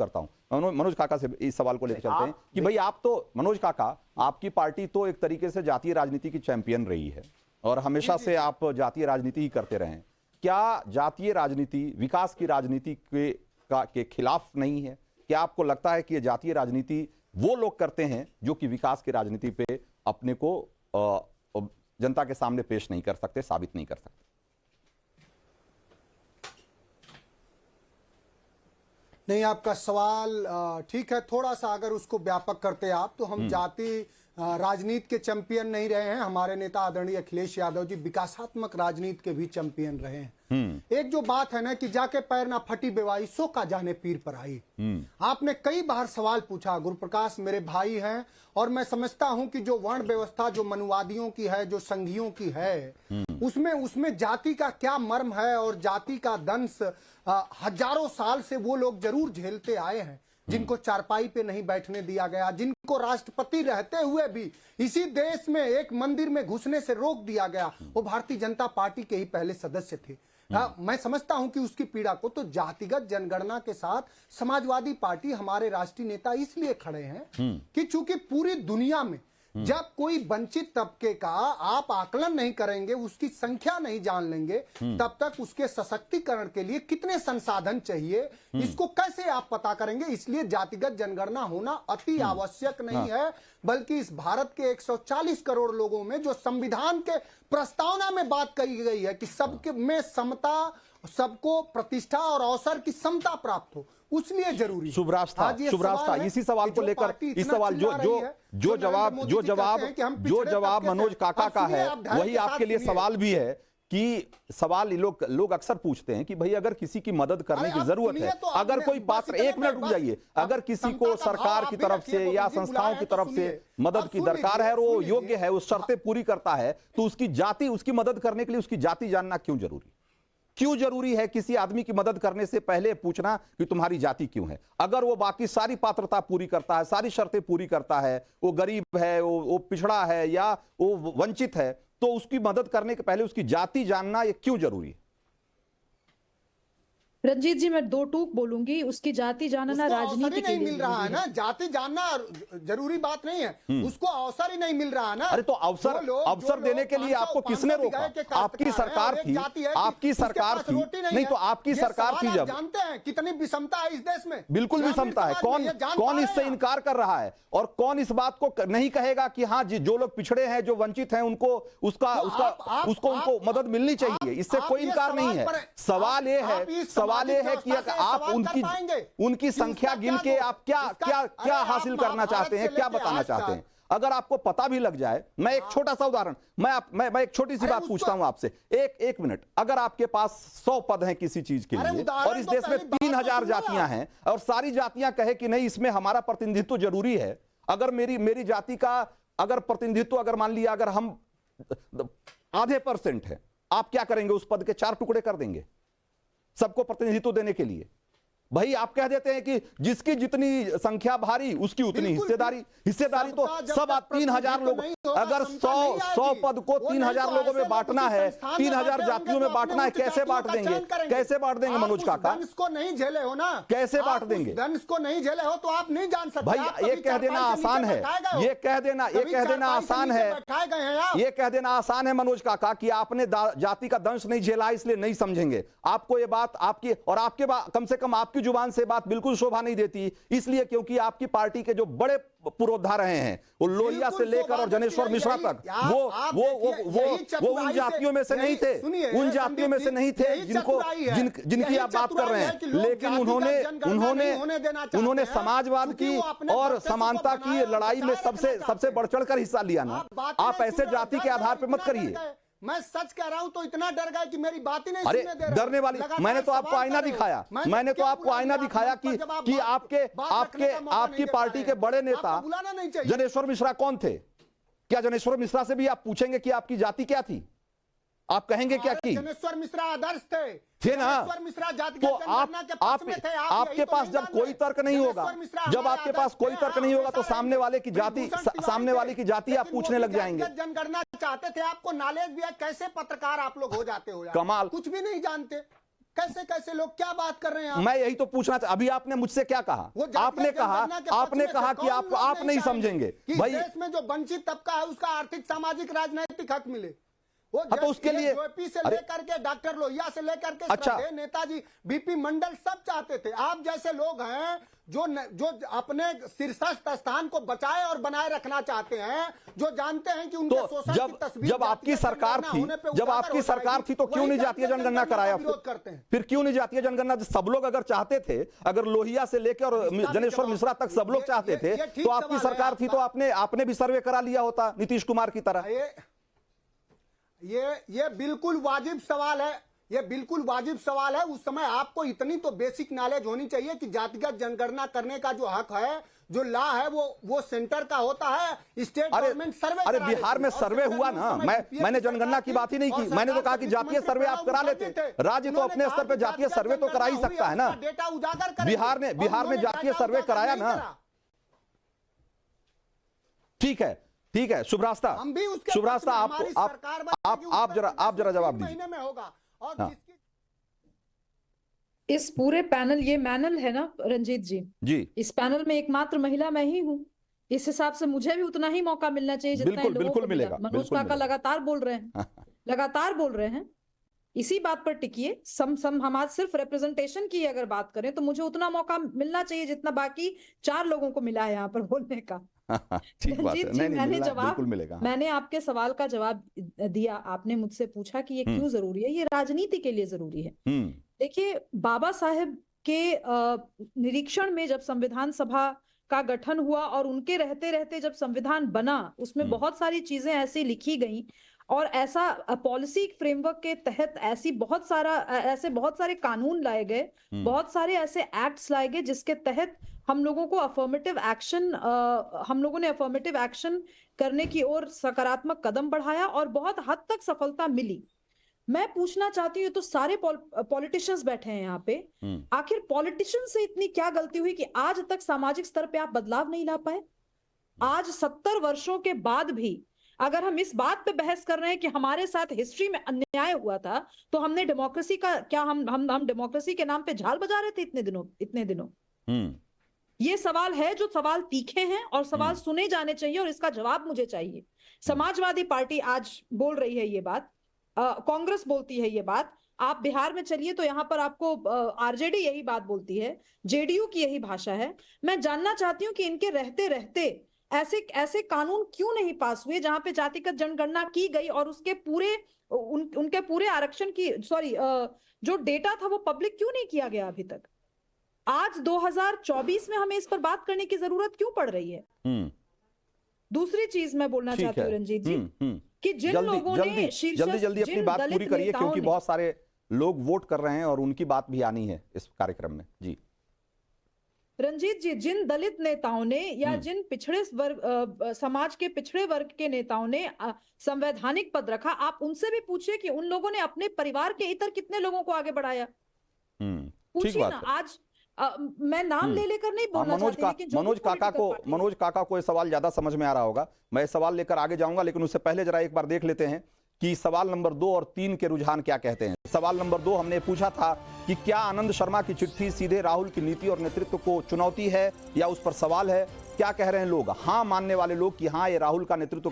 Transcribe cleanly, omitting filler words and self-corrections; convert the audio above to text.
करता हूं। मनोज काका से इस सवाल को लेकर चलते हैं कि भाई आप तो, मनोज काका, आपकी पार्टी तो एक तरीके से जातीय राजनीति की चैंपियन रही है और हमेशा से आप जातीय राजनीति ही करते रहे हैं। क्या जातीय राजनीति विकास की राजनीति के खिलाफ नहीं है? क्या आपको लगता है कि ये जातीय राजनीति वो लोग करते हैं जो कि विकास की राजनीति पे अपने को जनता के सामने पेश नहीं कर सकते, साबित नहीं कर सकते? नहीं, आपका सवाल ठीक है, थोड़ा सा अगर उसको व्यापक करते आप तो हम जाति राजनीति के चैंपियन नहीं रहे हैं। हमारे नेता आदरणीय अखिलेश यादव जी विकासात्मक राजनीति के भी चैंपियन रहे हैं। एक जो बात है ना कि जाके पैर ना फटी बेवाई सो का जाने पीर पर आई। आपने कई बार सवाल पूछा, गुरुप्रकाश मेरे भाई हैं और मैं समझता हूं कि जो वर्ण व्यवस्था जो मनुवादियों की है, जो संघियों की है, उसमें जाति का क्या मर्म है और जाति का दंश हजारों साल से वो लोग जरूर झेलते आए हैं जिनको चारपाई पे नहीं बैठने दिया गया, जिनको राष्ट्रपति रहते हुए भी इसी देश में एक मंदिर में घुसने से रोक दिया गया, वो भारतीय जनता पार्टी के ही पहले सदस्य थे। मैं समझता हूं कि उसकी पीड़ा को तो जातिगत जनगणना के साथ समाजवादी पार्टी, हमारे राष्ट्रीय नेता इसलिए खड़े हैं कि चूंकि पूरी दुनिया में जब कोई वंचित तबके का आप आकलन नहीं करेंगे, उसकी संख्या नहीं जान लेंगे, तब तक उसके सशक्तिकरण के लिए कितने संसाधन चाहिए, इसको कैसे आप पता करेंगे? इसलिए जातिगत जनगणना होना अति आवश्यक नहीं है, बल्कि इस भारत के 140 करोड़ लोगों में जो संविधान के प्रस्तावना में बात कही गई है कि सबके में समता, सबको प्रतिष्ठा और अवसर की समता प्राप्त हो, उसलिए जरूरी। शुभराज था इसी सवाल को लेकर, इस सवाल जो जवाब मनोज काका का है वही आपके लिए सवाल भी है कि सवाल लोग अक्सर पूछते हैं कि भाई अगर किसी की मदद करने की जरूरत है, अगर कोई पात्र, एक मिनट रुक जाइए, अगर किसी को सरकार की तरफ से या संस्थाओं की तरफ से मदद की दरकार है और वो योग्य है, उस शर्तें पूरी करता है, तो उसकी मदद करने के लिए उसकी जाति जानना क्यों जरूरी? क्यों जरूरी है किसी आदमी की मदद करने से पहले पूछना कि तुम्हारी जाति क्यों है? अगर वो बाकी सारी पात्रता पूरी करता है, सारी शर्तें पूरी करता है, वो गरीब है, वो पिछड़ा है या वो वंचित है, तो उसकी मदद करने के पहले उसकी जाति जानना ये क्यों जरूरी है? रंजीत जी, मैं दो टूक बोलूंगी। उसकी जाति जानना राजनीति के लिए मिल रहा है ना, जाति जानना जरूरी बात नहीं है, उसको अवसर ही नहीं मिल रहा है ना। अरे तो अवसर देने के लिए आपको किसने रोका? आपकी सरकार थी, आपकी सरकार थी, नहीं तो आपकी सरकार थी जब। जानते हैं कितनी विषमता है इस देश में? बिल्कुल विषमता है। कौन इससे इनकार कर रहा है और कौन इस बात को नहीं कहेगा कि हाँ जी, जो लोग पिछड़े हैं, जो वंचित हैं, उनको उनको मदद मिलनी चाहिए? इससे कोई इनकार नहीं है। सवाल ये है कि आप उनकी संख्या गिन के आप क्या हासिल करना चाहते हैं, क्या बताना चाहते हैं? अगर आपको पता भी लग जाए, मैं एक छोटा सा उदाहरण, मैं एक छोटी सी बात पूछता हूं आपसे, एक मिनट। अगर आपके पास 100 पद हैं किसी चीज के लिए और इस देश में 3000 जातियां हैं और सारी जातियां कहे कि नहीं, इसमें हमारा प्रतिनिधित्व जरूरी है, अगर मेरी जाति का अगर प्रतिनिधित्व, अगर मान लिया अगर हम आधे % है, आप क्या करेंगे? उस पद के 4 टुकड़े कर देंगे सबको प्रतिनिधित्व देने के लिए? भाई आप कह देते हैं कि जिसकी जितनी संख्या भारी उसकी उतनी हिस्सेदारी तो सब 3000 लोग, अगर 100 पद को 3000 लोगों में बांटना है, 3000 जातियों में बांटना है, कैसे बांट देंगे मनोज काका? को नहीं झेले हो ना, कैसे बांट देंगे? दंश को नहीं झेले हो तो आप नहीं जान सकते। भाई ये कह देना आसान है, ये कह देना आसान है मनोज काका कि आपने जाति का दंश नहीं झेला इसलिए नहीं समझेंगे। आपको ये बात आपकी और आपके कम से कम आपकी जुबान से बात बिल्कुल शोभा नहीं देती, इसलिए क्योंकि आपकी पार्टी के जो बड़े पुरोधा रहे हैं, वो लोहिया से लेकर और जनेश्वर मिश्रा तक, वो उन जातियों में से नहीं थे, जिनकी आप बात कर रहे हैं। लेकिन उन्होंने समाजवाद की और समानता की लड़ाई में सबसे बढ़ चढ़ कर हिस्सा लिया ना। आप ऐसे जाति के आधार पर मत करिए। मैं सच कह रहा हूं तो इतना डर गए कि मेरी बात ही नहीं सुनने दे रहे। डरने वाली, मैंने तो आपको आईना दिखाया, कि आपकी पार्टी के बड़े नेता जनेश्वर मिश्रा कौन थे? क्या जनेश्वर मिश्रा से भी आप पूछेंगे कि आपकी जाति क्या थी? आप कहेंगे क्या की? जनेश्वर मिश्रा आदर्श थे ना? तो आपके पास जब कोई तर्क नहीं होगा, तो सामने वाले की जाति आप पूछने लग जाएंगे। जनगणना चाहते थे, आपको नॉलेज भी है, कैसे पत्रकार आप लोग हो जाते हो यार? कमाल। कुछ भी नहीं जानते, कैसे कैसे लोग क्या बात कर रहे हैं आप? मैं यही तो पूछना अभी आपने मुझसे क्या कहा? वो जातीय आपने कहा जनगणना के पक्ष में कि कौन आप लोग नहीं चाहेंगे समझेंगे कि भाई। देश में जो वंचित तबका है उसका आर्थिक, सामाजिक, राजनीतिक हक मिले। वो हाँ, तो उसके लिए जेपी से लेकर के डॉक्टर लोहिया से लेकर के अच्छा। श्रद्धेय नेताजी बीपी मंडल सब चाहते थे। आप जैसे लोग हैं जो अपने शीर्षस्थ स्थान को बचाए और बनाए रखना चाहते हैं, जो जानते हैं कि उनके तो शोषण की तस्वीर जब आपकी सरकार थी, तो क्यों नहीं जातीय जनगणना कराया? करते हैं फिर क्यों नहीं जातीय जनगणना? सब लोग अगर चाहते थे, अगर लोहिया से लेकर और जनेश्वर मिश्रा तक सब लोग चाहते थे, तो आपकी सरकार थी तो आपने भी सर्वे करा लिया होता नीतीश कुमार की तरह। ये बिल्कुल वाजिब सवाल है, ये बिल्कुल वाजिब सवाल है। उस समय आपको इतनी तो बेसिक नॉलेज होनी चाहिए कि जातिगत जनगणना करने का जो हक है, जो लॉ है, वो सेंटर का होता है। स्टेट गवर्नमेंट सर्वे अरे बिहार में सर्वे हुआ ना। मैंने जनगणना की बात ही नहीं की। मैंने तो कहा कि जातीय सर्वे आप करा लेते। राज्य तो अपने स्तर पर जातीय सर्वे तो करा ही सकता है ना। डेटा उजागर करें। बिहार ने जातीय सर्वे कराया ना। ठीक है, ठीक है। शुभ रास्ता, हम भी उसके शुभ रास्ता। आप जरा जवाब दीजिए। महीने में होगा। और हाँ। इस पूरे पैनल, ये पैनल है ना रंजीत जी, इस पैनल में एकमात्र महिला मैं ही हूँ। इस हिसाब से मुझे भी उतना ही मौका मिलना चाहिए जितना इन लोगों को मिला। मनोज काका लगातार बोल रहे हैं, लगातार बोल रहे हैं। इसी बात पर टिकिए। हम आज सिर्फ रिप्रेजेंटेशन की अगर बात करें तो मुझे उतना मौका मिलना चाहिए जितना बाकी 4 लोगों को मिला है यहाँ पर बोलने का। ठीक बात है। मैंने आपके सवाल का जवाब दिया। आपने मुझसे पूछा कि ये क्यों जरूरी है। ये राजनीति के लिए जरूरी है। देखिए, बाबा साहेब के निरीक्षण में जब संविधान सभा का गठन हुआ और उनके रहते रहते जब संविधान बना, उसमें बहुत सारी चीजें ऐसी लिखी गई और ऐसा पॉलिसी फ्रेमवर्क के तहत ऐसे बहुत सारे कानून लाए गए, बहुत सारे ऐसे एक्ट्स लाए गए जिसके तहत हम लोगों ने अफर्मेटिव एक्शन करने की ओर सकारात्मक कदम बढ़ाया और बहुत हद तक सफलता मिली। मैं पूछना चाहती हूँ, तो सारे पॉलिटिशियंस बैठे हैं यहाँ पे, आखिर पॉलिटिशियन से इतनी क्या गलती हुई कि आज तक सामाजिक स्तर पे आप बदलाव नहीं ला पाए? आज 70 वर्षों के बाद भी अगर हम इस बात पे बहस कर रहे हैं कि हमारे साथ हिस्ट्री में अन्याय हुआ था, तो हमने डेमोक्रेसी का क्या हम डेमोक्रेसी के नाम पे झाल बजा रहे थे इतने दिनों? ये सवाल है जो सवाल तीखे हैं और सवाल सुने जाने चाहिए और इसका जवाब मुझे चाहिए। समाजवादी पार्टी आज बोल रही है ये बात, कांग्रेस बोलती है ये बात। आप बिहार में चलिए तो यहाँ पर आपको आरजेडी यही बात बोलती है, जेडीयू की यही भाषा है। मैं जानना चाहती हूँ कि इनके रहते रहते ऐसे कानून क्यों नहीं पास हुए जहां पे जातिगत जनगणना की गई और उसके उनके पूरे आरक्षण की जो डेटा था वो पब्लिक क्यों नहीं किया गया अभी तक? आज 2024 में हमें इस पर बात करने की जरूरत क्यों पड़ रही है? दूसरी चीज मैं बोलना चाहती हूँ रंजीत जी कि जिन लोगों ने जल्दी अपनी बात पूरी करिए, क्योंकि बहुत सारे लोग वोट कर रहे हैं और उनकी बात भी आनी है इस कार्यक्रम में। जी रंजीत जी, जिन दलित नेताओं ने या जिन पिछड़े वर्ग समाज के पिछड़े वर्ग के नेताओं ने संवैधानिक पद रखा, आप उनसे भी पूछिए कि उन लोगों ने अपने परिवार के इतर कितने लोगों को आगे बढ़ाया। पूछिए ना। आज मैं नाम ले लेकर नहीं बोलना चाहती, लेकिन मनोज काका को ये सवाल ज्यादा समझ में आ रहा होगा। मैं सवाल लेकर आगे जाऊंगा, लेकिन उससे पहले जरा एक बार देख लेते हैं कि सवाल नंबर 2 और 3 के रुझान क्या कहते हैं। सवाल नंबर 2 हमने पूछा था कि क्या आनंद शर्मा की चिट्ठी सीधे राहुल की नीति और नेतृत्व को चुनौती है या उस पर सवाल है? क्या कह रहे हैं लोग? हाँ मानने वाले लोग कि हाँ, ये राहुल का नेतृत्व